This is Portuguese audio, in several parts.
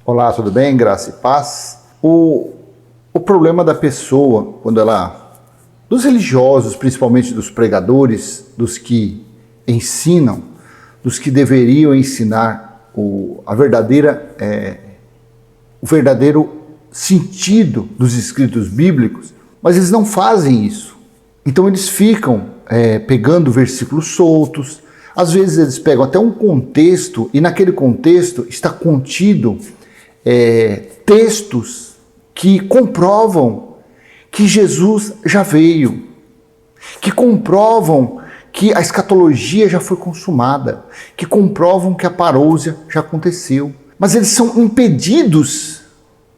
Olá, tudo bem? Graça e paz. O problema da pessoa, quando ela, dos religiosos, principalmente dos pregadores, dos que ensinam, dos que deveriam ensinar o verdadeiro sentido dos escritos bíblicos, mas eles não fazem isso. Então eles ficam pegando versículos soltos, às vezes eles pegam até um contexto e naquele contexto está contido textos que comprovam que Jesus já veio, que comprovam que a escatologia já foi consumada, que comprovam que a parousia já aconteceu. Mas eles são impedidos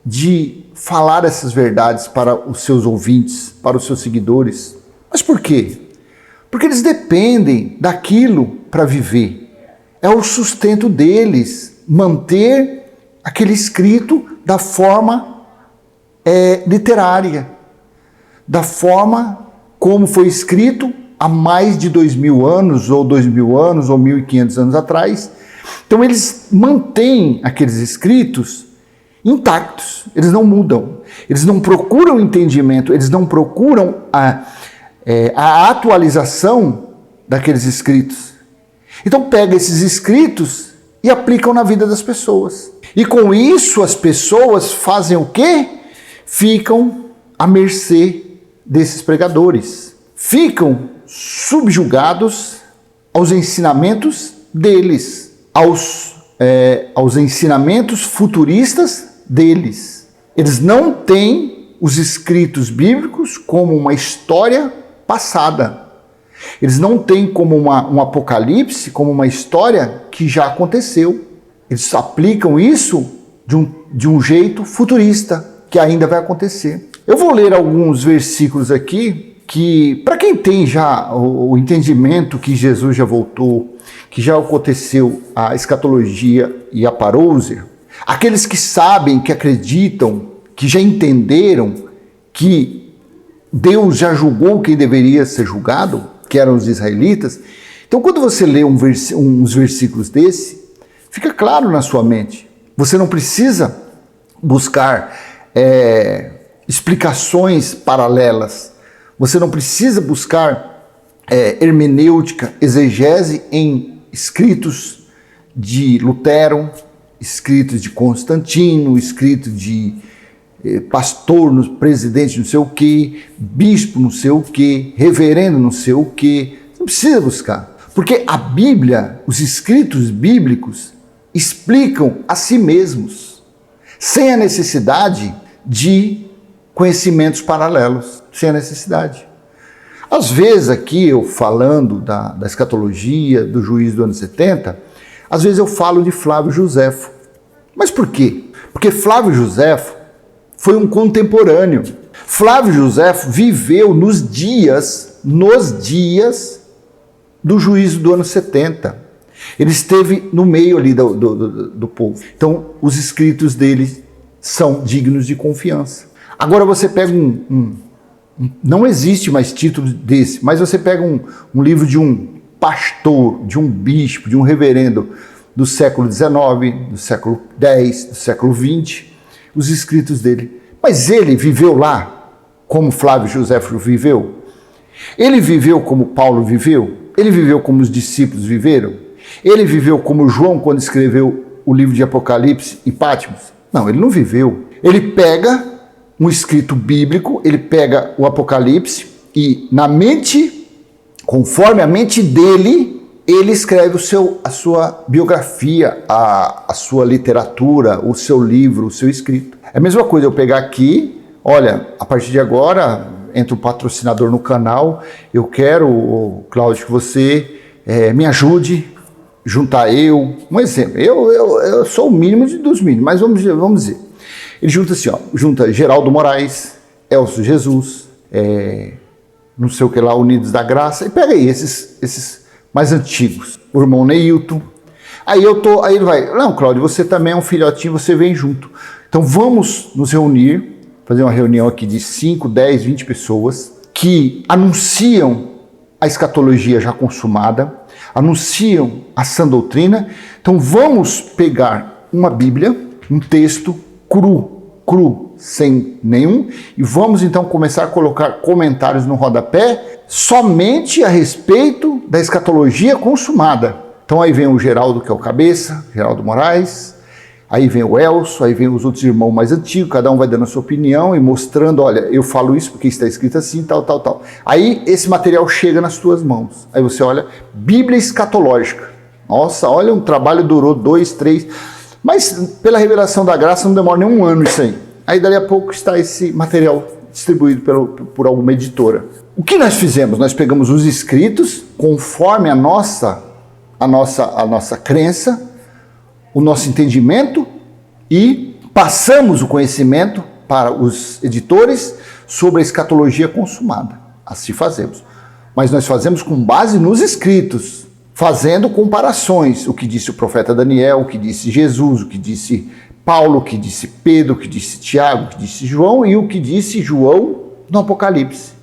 de falar essas verdades para os seus ouvintes, para os seus seguidores. Mas por quê? Porque eles dependem daquilo para viver. É o sustento deles manter aquele escrito da forma literária, da forma como foi escrito há mais de 2000 anos, ou 2000 anos, ou 1500 anos atrás. Então eles mantêm aqueles escritos intactos, eles não mudam, eles não procuram entendimento, eles não procuram a atualização daqueles escritos. Então pega esses escritos e aplicam na vida das pessoas. E com isso as pessoas fazem o quê? Ficam à mercê desses pregadores. Ficam subjugados aos ensinamentos deles, aos ensinamentos futuristas deles. Eles não têm os escritos bíblicos como uma história passada. Eles não têm como um apocalipse, como uma história que já aconteceu. Eles aplicam isso de um jeito futurista, que ainda vai acontecer. Eu vou ler alguns versículos aqui que, para quem tem já o entendimento que Jesus já voltou, que já aconteceu a escatologia e a parousia, aqueles que sabem, que acreditam, que já entenderam que Deus já julgou quem deveria ser julgado, que eram os israelitas. Então, quando você lê uns versículos desse, fica claro na sua mente. Você não precisa buscar explicações paralelas. Você não precisa buscar hermenêutica, exegese em escritos de Lutero, escritos de Constantino, escritos de pastor, presidente não sei o quê, bispo não sei o quê, reverendo não sei o quê. Você não precisa buscar. Porque a Bíblia, os escritos bíblicos, explicam a si mesmos, sem a necessidade de conhecimentos paralelos, sem a necessidade. Às vezes aqui eu falando da escatologia, do juízo do ano 70, às vezes eu falo de Flávio Josefo. Mas por quê? Porque Flávio Josefo foi um contemporâneo. Flávio Josefo viveu nos dias do juízo do ano 70. Ele esteve no meio ali do povo. Então, os escritos dele são dignos de confiança. Agora você pega não existe mais título desse, mas você pega um livro de um pastor, de um bispo, de um reverendo do século XIX, do século X, do século XX, os escritos dele. Mas ele viveu lá como Flávio Josefo viveu? Ele viveu como Paulo viveu? Ele viveu como os discípulos viveram? Ele viveu como João quando escreveu o livro de Apocalipse e Patmos? Não, ele não viveu. Ele pega um escrito bíblico, ele pega o Apocalipse e na mente, conforme a mente dele, ele escreve a sua biografia, a sua literatura, o seu livro, o seu escrito. É a mesma coisa eu pegar aqui, olha, a partir de agora, entra um patrocinador no canal, eu quero, Cláudio, que você me ajude, juntar um exemplo, eu sou o mínimo dos mínimos, mas vamos dizer. Ele junta assim, junta Geraldo Moraes, Elcio Jesus, não sei o que lá, Unidos da Graça, e pega aí esses mais antigos, o irmão Neilton. Aí ele vai, não, Cláudio, você também é um filhotinho, você vem junto. Então vamos nos reunir, fazer uma reunião aqui de 5, 10, 20 pessoas que anunciam a escatologia já consumada, anunciam a sã doutrina. Então vamos pegar uma Bíblia um texto cru, sem nenhum, e vamos então começar a colocar comentários no rodapé somente a respeito da escatologia consumada. Então aí vem o Geraldo, que é o cabeça, Geraldo Moraes, aí vem o Elcio, aí vem os outros irmãos mais antigos, cada um vai dando a sua opinião e mostrando, olha, eu falo isso porque está escrito assim, tal. Aí esse material chega nas tuas mãos. Aí você olha, Bíblia escatológica. Nossa, olha, um trabalho durou 2, 3, mas pela revelação da graça não demora nem um ano isso aí. Aí dali a pouco está esse material distribuído por alguma editora. O que nós fizemos? Nós pegamos os escritos conforme a nossa crença, o nosso entendimento, e passamos o conhecimento para os editores sobre a escatologia consumada. Assim fazemos. Mas nós fazemos com base nos escritos, fazendo comparações. O que disse o profeta Daniel, o que disse Jesus, o que disse Paulo, o que disse Pedro, o que disse Tiago, o que disse João e o que disse João no Apocalipse.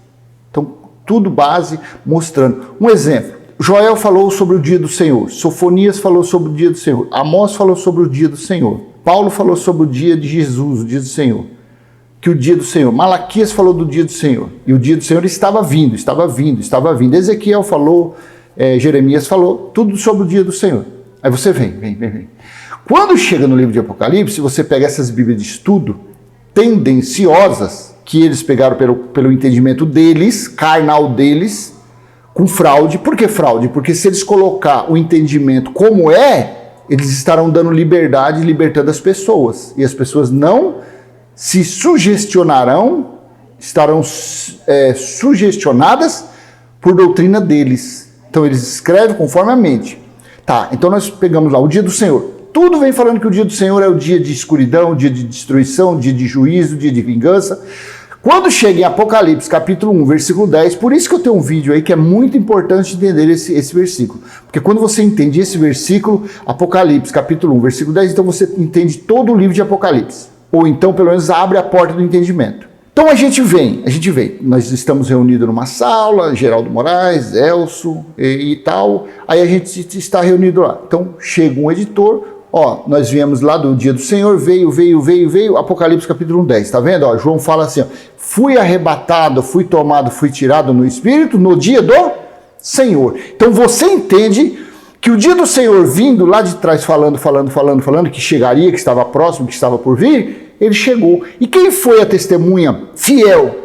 Então, tudo base mostrando. Um exemplo. Joel falou sobre o dia do Senhor, Sofonias falou sobre o dia do Senhor, Amós falou sobre o dia do Senhor, Paulo falou sobre o dia de Jesus, o dia do Senhor, que o dia do Senhor, Malaquias falou do dia do Senhor, e o dia do Senhor estava vindo, Ezequiel falou, Jeremias falou, tudo sobre o dia do Senhor. Aí você vem. Quando chega no livro de Apocalipse, você pega essas bíblias de estudo tendenciosas, que eles pegaram pelo entendimento deles, carnal deles, com fraude. Por que fraude? Porque se eles colocar o entendimento como eles estarão dando liberdade e libertando as pessoas. E as pessoas não se sugestionarão, estarão sugestionadas por doutrina deles. Então eles escrevem conforme a mente. Tá, então nós pegamos lá o dia do Senhor. Tudo vem falando que o dia do Senhor é o dia de escuridão, o dia de destruição, o dia de juízo, o dia de vingança. Quando chega em Apocalipse, capítulo 1, versículo 10, por isso que eu tenho um vídeo aí que é muito importante entender esse versículo. Porque quando você entende esse versículo, Apocalipse, capítulo 1, versículo 10, então você entende todo o livro de Apocalipse. Ou então, pelo menos, abre a porta do entendimento. Então a gente vem. Nós estamos reunidos numa sala, Geraldo Moraes, Elcio e tal. Aí a gente está reunido lá. Então chega um editor. Ó, nós viemos lá do dia do Senhor, veio, Apocalipse capítulo 10, tá vendo? Ó, João fala assim, ó, fui arrebatado, fui tomado, fui tirado no Espírito no dia do Senhor. Então você entende que o dia do Senhor vindo lá de trás falando, que chegaria, que estava próximo, que estava por vir, ele chegou. E quem foi a testemunha fiel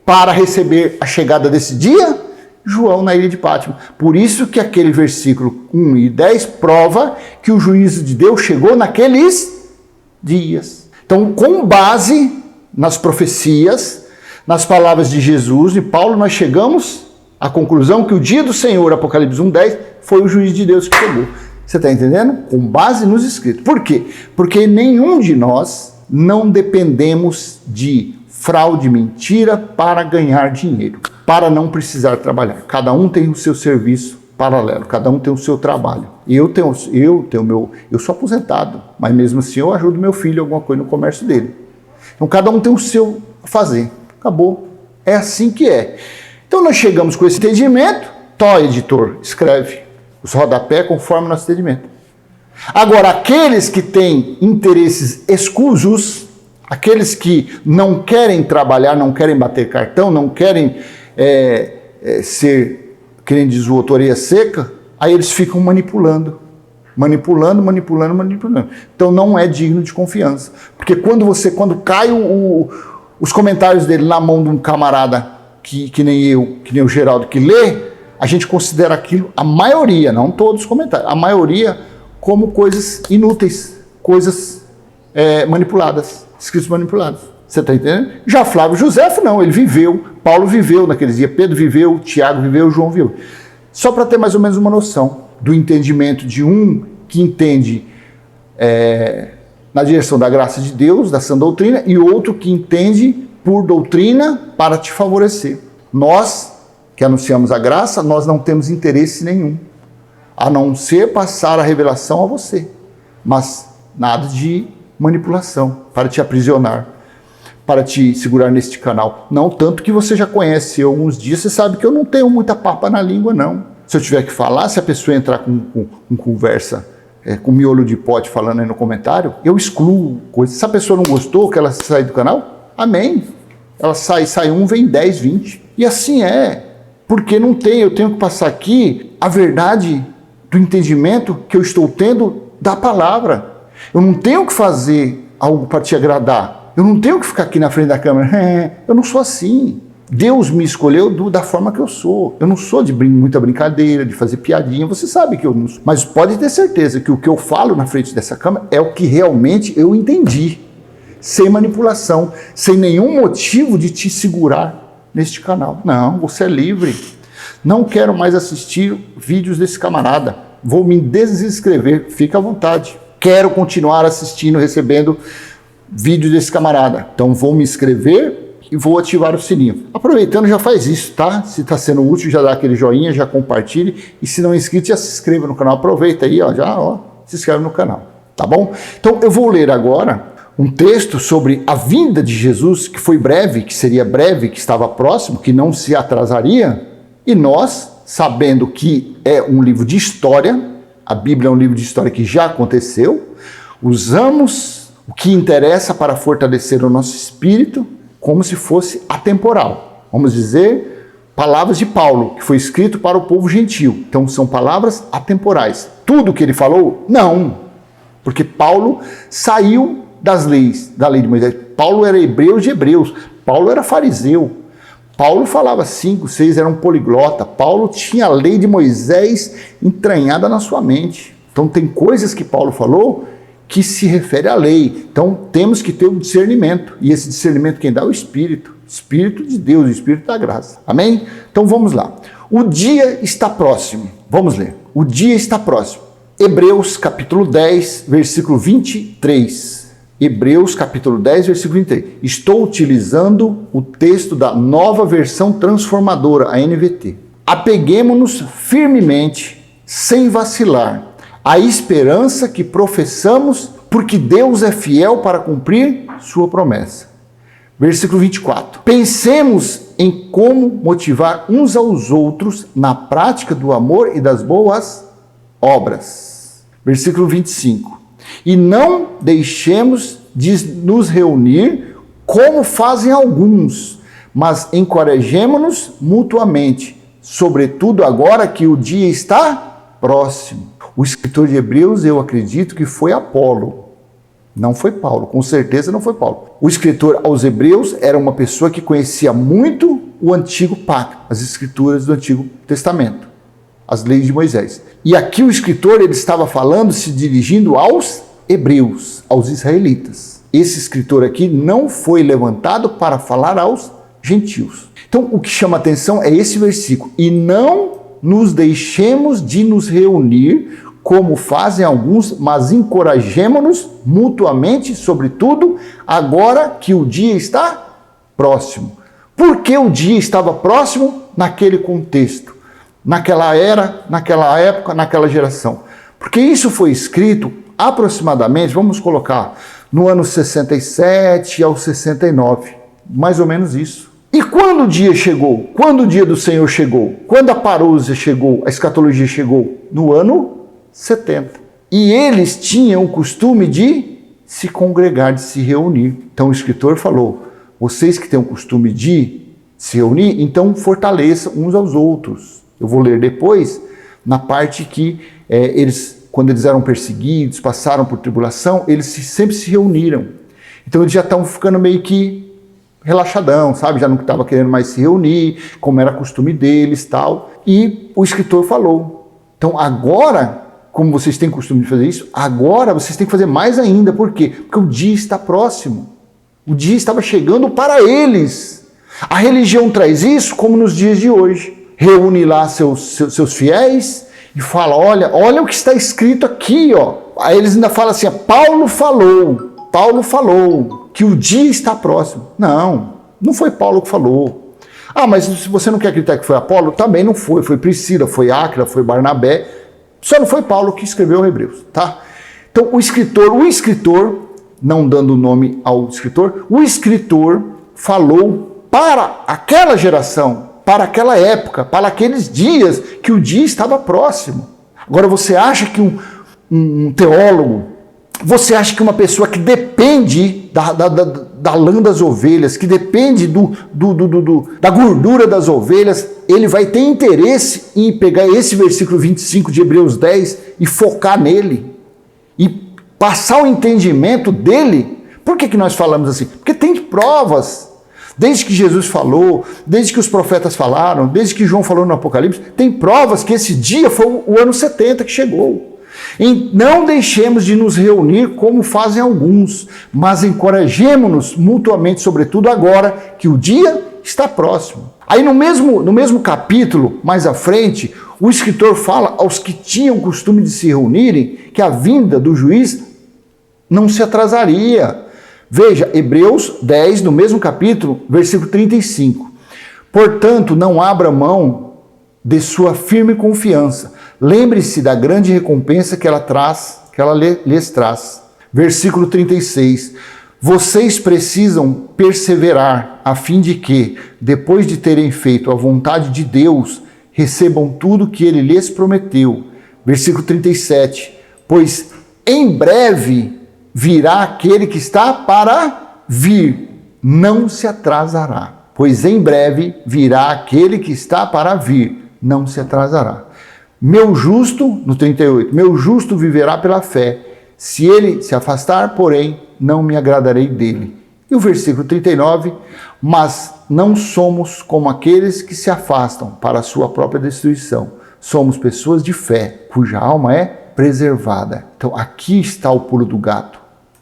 para receber a chegada desse dia? João na ilha de Pátimo. Por isso que aquele versículo 1 e 10 prova que o juízo de Deus chegou naqueles dias. Então, com base nas profecias, nas palavras de Jesus e Paulo, nós chegamos à conclusão que o dia do Senhor, Apocalipse 1:10, foi o juízo de Deus que chegou. Você está entendendo? Com base nos escritos. Por quê? Porque nenhum de nós não dependemos de fraude, mentira para ganhar dinheiro, para não precisar trabalhar. Cada um tem o seu serviço paralelo, cada um tem o seu trabalho. Eu sou aposentado, mas mesmo assim eu ajudo meu filho alguma coisa no comércio dele. Então cada um tem o seu a fazer. Acabou. É assim que é. Então nós chegamos com esse entendimento. Editor, escreve os rodapé conforme o nosso entendimento. Agora, aqueles que têm interesses escusos, aqueles que não querem trabalhar, não querem bater cartão, não querem ser, que nem diz o autoria seca, aí eles ficam manipulando. Então não é digno de confiança. Porque quando cai os comentários dele na mão de um camarada que nem o Geraldo, que lê, a gente considera aquilo, a maioria, não todos os comentários, a maioria como coisas inúteis, coisas manipuladas, escritos manipulados. Você está entendendo? Já Flávio Josefo não, ele viveu, Paulo viveu naqueles dias, Pedro viveu, Tiago viveu, João viveu. Só para ter mais ou menos uma noção do entendimento de um que entende na direção da graça de Deus, da sã doutrina, e outro que entende por doutrina para te favorecer. Nós, que anunciamos a graça, nós não temos interesse nenhum, a não ser passar a revelação a você, mas nada de manipulação para te aprisionar, para te segurar neste canal. Não, tanto que você já conhece eu uns dias, você sabe que eu não tenho muita papa na língua, não. Se eu tiver que falar, se a pessoa entrar com conversa com miolo de pote falando aí no comentário, eu excluo coisas. Se a pessoa não gostou, que ela sair do canal, amém. Ela sai um, vem 10, 20. E assim é. Porque não tem, eu tenho que passar aqui a verdade do entendimento que eu estou tendo da palavra. Eu não tenho que fazer algo para te agradar. Eu não tenho que ficar aqui na frente da câmera. Eu não sou assim. Deus me escolheu da forma que eu sou. Eu não sou de muita brincadeira, de fazer piadinha. Você sabe que eu não sou. Mas pode ter certeza que o que eu falo na frente dessa câmera é o que realmente eu entendi. Sem manipulação, sem nenhum motivo de te segurar neste canal. Não, você é livre. Não quero mais assistir vídeos desse camarada. Vou me desinscrever, fica à vontade. Quero continuar assistindo, recebendo vídeos desse camarada. Então vou me inscrever e vou ativar o sininho. Aproveitando, já faz isso, tá? Se está sendo útil, já dá aquele joinha, já compartilhe. E se não é inscrito, já se inscreva no canal. Aproveita aí, se inscreve no canal, tá bom? Então eu vou ler agora um texto sobre a vinda de Jesus, que foi breve, que seria breve, que estava próximo, que não se atrasaria. E nós, sabendo que é um livro de história, a Bíblia é um livro de história que já aconteceu, usamos o que interessa para fortalecer o nosso espírito como se fosse atemporal. Vamos dizer, palavras de Paulo, que foi escrito para o povo gentil. Então são palavras atemporais. Tudo que ele falou? Não. Porque Paulo saiu das leis, da lei de Moisés. Paulo era hebreu de hebreus. Paulo era fariseu. Paulo falava 5, 6, era um poliglota. Paulo tinha a lei de Moisés entranhada na sua mente. Então tem coisas que Paulo falou que se refere à lei. Então temos que ter um discernimento. E esse discernimento quem dá é o Espírito. Espírito de Deus, o Espírito da graça. Amém? Então vamos lá. O dia está próximo. Vamos ler. O dia está próximo. Hebreus capítulo 10, versículo 23. Hebreus capítulo 10, versículo 23. Estou utilizando o texto da Nova Versão Transformadora, a NVT. Apeguemo-nos firmemente, sem vacilar, à esperança que professamos, porque Deus é fiel para cumprir sua promessa. Versículo 24. Pensemos em como motivar uns aos outros na prática do amor e das boas obras. Versículo 25. E não deixemos de nos reunir como fazem alguns, mas encorajemo-nos mutuamente, sobretudo agora que o dia está próximo. O escritor de Hebreus, eu acredito que foi Apolo, não foi Paulo, com certeza não foi Paulo. O escritor aos Hebreus era uma pessoa que conhecia muito o Antigo Pacto, as escrituras do Antigo Testamento, as leis de Moisés. E aqui o escritor ele estava falando, se dirigindo aos hebreus, aos israelitas. Esse escritor aqui não foi levantado para falar aos gentios. Então o que chama atenção é esse versículo. E não nos deixemos de nos reunir como fazem alguns, mas encorajemo-nos mutuamente, sobretudo agora que o dia está próximo. Por que o dia estava próximo naquele contexto? Naquela era, naquela época, naquela geração. Porque isso foi escrito aproximadamente, vamos colocar, no ano 67 ao 69, mais ou menos isso. E quando o dia chegou? Quando o dia do Senhor chegou? Quando a parúzia chegou, a escatologia chegou? No ano 70. E eles tinham o costume de se congregar, de se reunir. Então o escritor falou, vocês que têm o costume de se reunir, então fortaleçam uns aos outros. Eu vou ler depois, na parte que quando eles eram perseguidos, passaram por tribulação, eles sempre se reuniram. Então eles já estavam ficando meio que relaxadão, sabe? Já não estavam querendo mais se reunir, como era costume deles, tal. E o escritor falou, então agora, como vocês têm costume de fazer isso, agora vocês têm que fazer mais ainda. Por quê? Porque o dia está próximo. O dia estava chegando para eles. A religião traz isso como nos dias de hoje. Reúne lá seus fiéis e fala, olha o que está escrito aqui, ó. Aí eles ainda falam assim, Paulo falou que o dia está próximo. Não foi Paulo que falou. Ah, mas se você não quer acreditar que foi Apolo, também não foi. Foi Priscila, foi Áquila, foi Barnabé. Só não foi Paulo que escreveu Hebreus, tá? Então o escritor, não dando nome ao escritor, o escritor falou para aquela geração, para aquela época, para aqueles dias que o dia estava próximo. Agora você acha que um teólogo, você acha que uma pessoa que depende da lã das ovelhas, que depende da gordura das ovelhas, ele vai ter interesse em pegar esse versículo 25 de Hebreus 10 e focar nele, e passar o entendimento dele? Por que nós falamos assim? Porque tem provas. Desde que Jesus falou, desde que os profetas falaram, desde que João falou no Apocalipse, tem provas que esse dia foi o ano 70 que chegou. E não deixemos de nos reunir como fazem alguns, mas encorajemo-nos mutuamente, sobretudo agora que o dia está próximo. Aí no mesmo capítulo, mais à frente, o escritor fala aos que tinham costume de se reunirem que a vinda do juiz não se atrasaria. Veja, Hebreus 10, no mesmo capítulo, versículo 35. Portanto, não abra mão de sua firme confiança. Lembre-se da grande recompensa que ela lhes traz. Versículo 36. Vocês precisam perseverar, a fim de que, depois de terem feito a vontade de Deus, recebam tudo que ele lhes prometeu. Versículo 37. Pois em breve virá aquele que está para vir, não se atrasará. Pois em breve virá aquele que está para vir, não se atrasará. Meu justo, no 38, meu justo viverá pela fé. Se ele se afastar, porém, não me agradarei dele. E o versículo 39, mas não somos como aqueles que se afastam para a sua própria destruição. Somos pessoas de fé, cuja alma é preservada. Então aqui está o pulo do gato,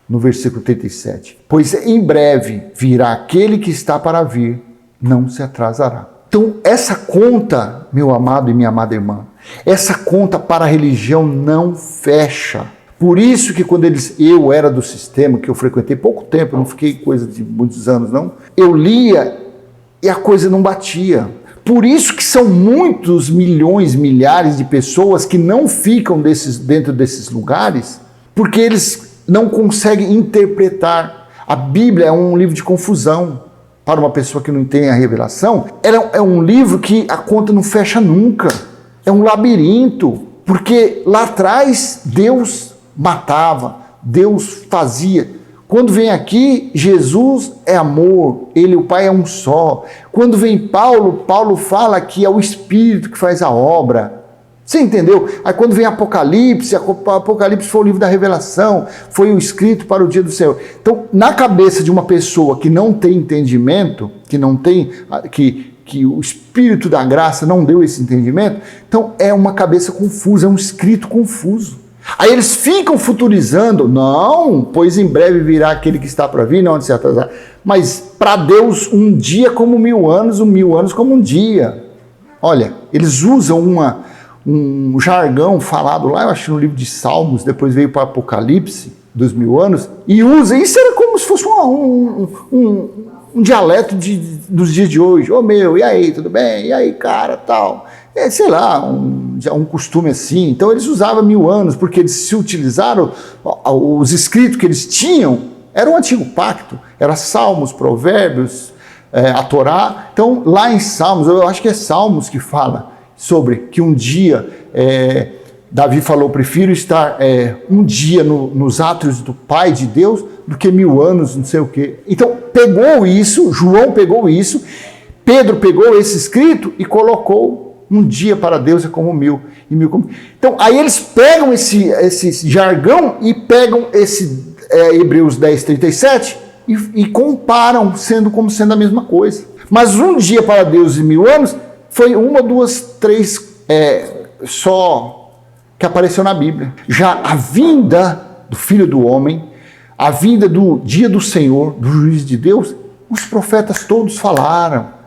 no versículo 37. Pois em breve virá aquele que está para vir, não se atrasará. Então essa conta, meu amado e minha amada irmã, essa conta para a religião não fecha. Por isso que quando eu era do sistema, que eu frequentei pouco tempo, não fiquei coisa de muitos anos não, eu lia e a coisa não batia. Por isso que são muitos milhões, milhares de pessoas que não ficam dentro desses lugares, porque eles não conseguem interpretar. A Bíblia é um livro de confusão para uma pessoa que não tem a revelação. Ela é um livro que a conta não fecha nunca. É um labirinto, porque lá atrás Deus matava, Deus fazia. Quando vem aqui, Jesus é amor, ele e o Pai é um só. Quando vem Paulo, Paulo fala que é o Espírito que faz a obra. Você entendeu? Aí quando vem Apocalipse, Apocalipse foi o livro da revelação, foi o escrito para o dia do Senhor. Então, na cabeça de uma pessoa que não tem entendimento, que não tem, que o Espírito da graça não deu esse entendimento, então é uma cabeça confusa, é um escrito confuso. Aí eles ficam futurizando, não, pois em breve virá aquele que está para vir, não se atrasar. Mas para Deus um dia como 1000 anos, 1000 anos como um dia. Olha, eles usam um jargão falado lá, eu acho no livro de Salmos, depois veio para Apocalipse, 2000 anos, e usa, isso era como se fosse um dialeto dos dias de hoje. Ô meu, e aí, tudo bem? E aí, cara, tal. Sei lá, um costume assim. Então eles usavam 1000 anos, porque eles se utilizaram, os escritos que eles tinham, era o antigo pacto, era Salmos, Provérbios, a Torá. Então lá em Salmos, eu acho que é Salmos que fala sobre que um dia, Davi falou, prefiro estar um dia nos átrios do Pai de Deus do que 1000 anos, não sei o quê. Então pegou isso, João pegou isso, Pedro pegou esse escrito e colocou um dia para Deus é como 1000 e 1000 como... Então aí eles pegam esse jargão e pegam esse Hebreus 10, 37 e comparam como sendo a mesma coisa. Mas um dia para Deus e 1000 anos foi 1, 2, 3 só que apareceu na Bíblia. Já a vinda do Filho do Homem, a vinda do dia do Senhor, do juízo de Deus, os profetas todos falaram.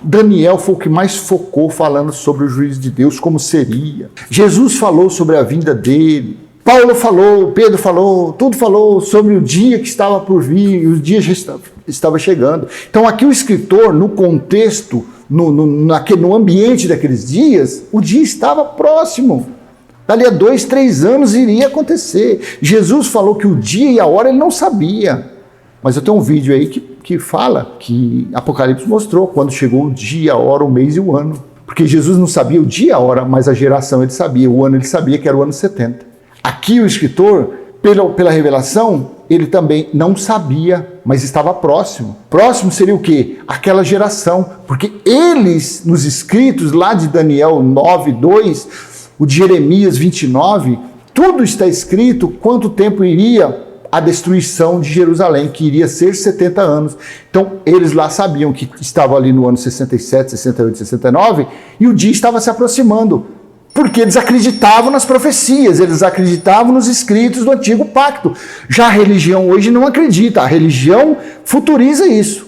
Daniel foi o que mais focou falando sobre o juízo de Deus, como seria. Jesus falou sobre a vinda dele. Paulo falou, Pedro falou, tudo falou sobre o dia que estava por vir, e o dia já estava chegando. Então aqui o escritor, no contexto, no ambiente daqueles dias, o dia estava próximo. Dali a 2, 3 anos iria acontecer. Jesus falou que o dia e a hora ele não sabia. Mas eu tenho um vídeo aí que fala que Apocalipse mostrou quando chegou o dia, a hora, o mês e o ano. Porque Jesus não sabia o dia e a hora, mas a geração ele sabia. O ano ele sabia que era o ano 70. Aqui o escritor, pela revelação, ele também não sabia, mas estava próximo. Próximo seria o quê? Aquela geração. Porque eles, nos escritos lá de Daniel 9:2, o de Jeremias 29, tudo está escrito quanto tempo iria a destruição de Jerusalém, que iria ser 70 anos. Então, eles lá sabiam que estava ali no ano 67, 68, 69, e o dia estava se aproximando. Porque eles acreditavam nas profecias, eles acreditavam nos escritos do Antigo Pacto. Já a religião hoje não acredita, a religião futuriza isso.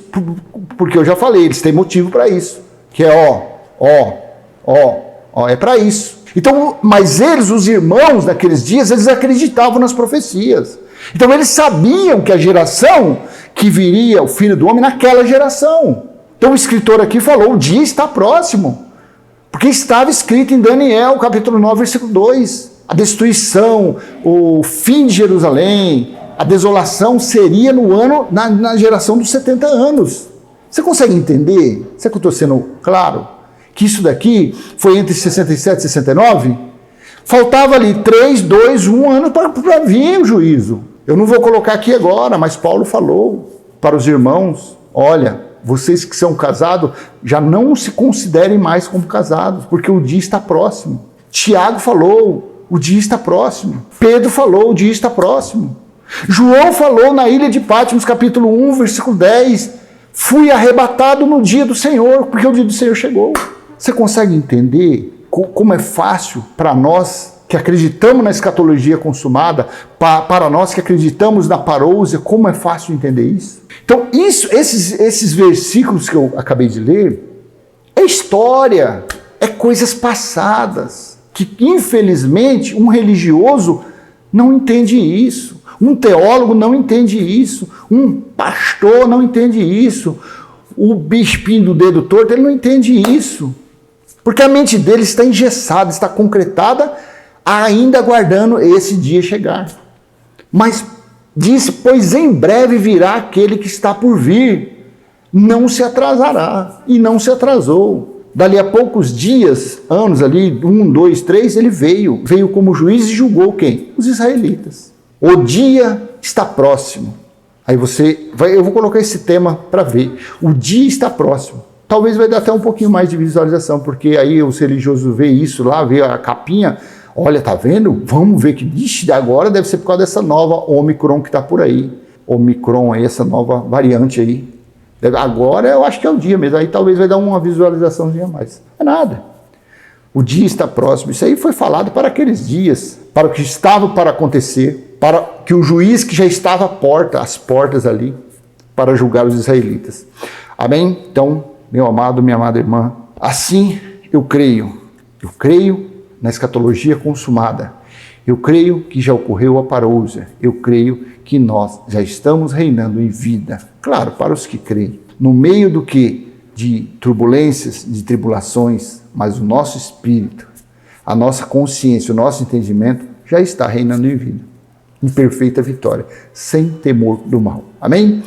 Porque eu já falei, eles têm motivo para isso. Que é é para isso. Então, mas eles, os irmãos naqueles dias, eles acreditavam nas profecias. Então eles sabiam que a geração que viria, o Filho do Homem, naquela geração. Então o escritor aqui falou, o dia está próximo. Porque estava escrito em Daniel, capítulo 9, versículo 2. A destruição, o fim de Jerusalém, a desolação seria na geração dos 70 anos. Você consegue entender? Será que eu estou sendo claro? Que isso daqui foi entre 67 e 69? Faltava ali 3, 2, 1 ano para vir o juízo. Eu não vou colocar aqui agora, mas Paulo falou para os irmãos, olha, vocês que são casados, já não se considerem mais como casados, porque o dia está próximo. Tiago falou, o dia está próximo. Pedro falou, o dia está próximo. João falou na ilha de Patmos, capítulo 1, versículo 10, fui arrebatado no dia do Senhor, porque o dia do Senhor chegou. Você consegue entender como é fácil para nós que acreditamos na escatologia consumada, para nós que acreditamos na parousia, como é fácil entender isso? Então, esses versículos que eu acabei de ler, é história, é coisas passadas, que infelizmente um religioso não entende isso, um teólogo não entende isso, um pastor não entende isso, o bispinho do dedo torto, ele não entende isso, porque a mente dele está engessada, está concretada, ainda aguardando esse dia chegar. Mas disse, pois em breve virá aquele que está por vir, não se atrasará, e não se atrasou. Dali a poucos dias, anos ali, 1, 2, 3, ele veio como juiz e julgou quem? Os israelitas. O dia está próximo. Aí eu vou colocar esse tema para ver. O dia está próximo. Talvez vai dar até um pouquinho mais de visualização, porque aí os religiosos vê isso lá, vê a capinha, olha, tá vendo? Vamos ver que, ixi, agora deve ser por causa dessa nova Omicron que tá por aí. Omicron aí, essa nova variante aí. Agora eu acho que é o dia mesmo, aí talvez vai dar uma visualizaçãozinha a mais. É nada. O dia está próximo. Isso aí foi falado para aqueles dias, para o que estava para acontecer, para que o juiz que já estava às portas ali, para julgar os israelitas. Amém? Então, meu amado, minha amada irmã, assim eu creio na escatologia consumada. Eu creio que já ocorreu a parousia. Eu creio que nós já estamos reinando em vida. Claro, para os que creem. No meio do que? De turbulências, de tribulações, mas o nosso espírito, a nossa consciência, o nosso entendimento já está reinando em vida. Em perfeita vitória, sem temor do mal. Amém?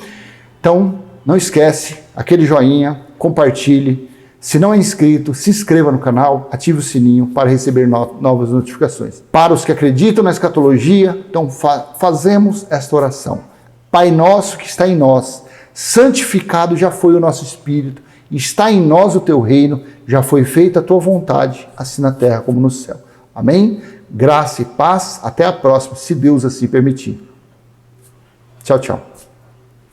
Então, não esquece, aquele joinha, compartilhe. Se não é inscrito, se inscreva no canal, ative o sininho para receber novas notificações. Para os que acreditam na escatologia, então fazemos esta oração. Pai nosso que está em nós, santificado já foi o nosso espírito, está em nós o teu reino, já foi feita a tua vontade, assim na terra como no céu. Amém? Graça e paz, até a próxima, se Deus assim permitir. Tchau, tchau.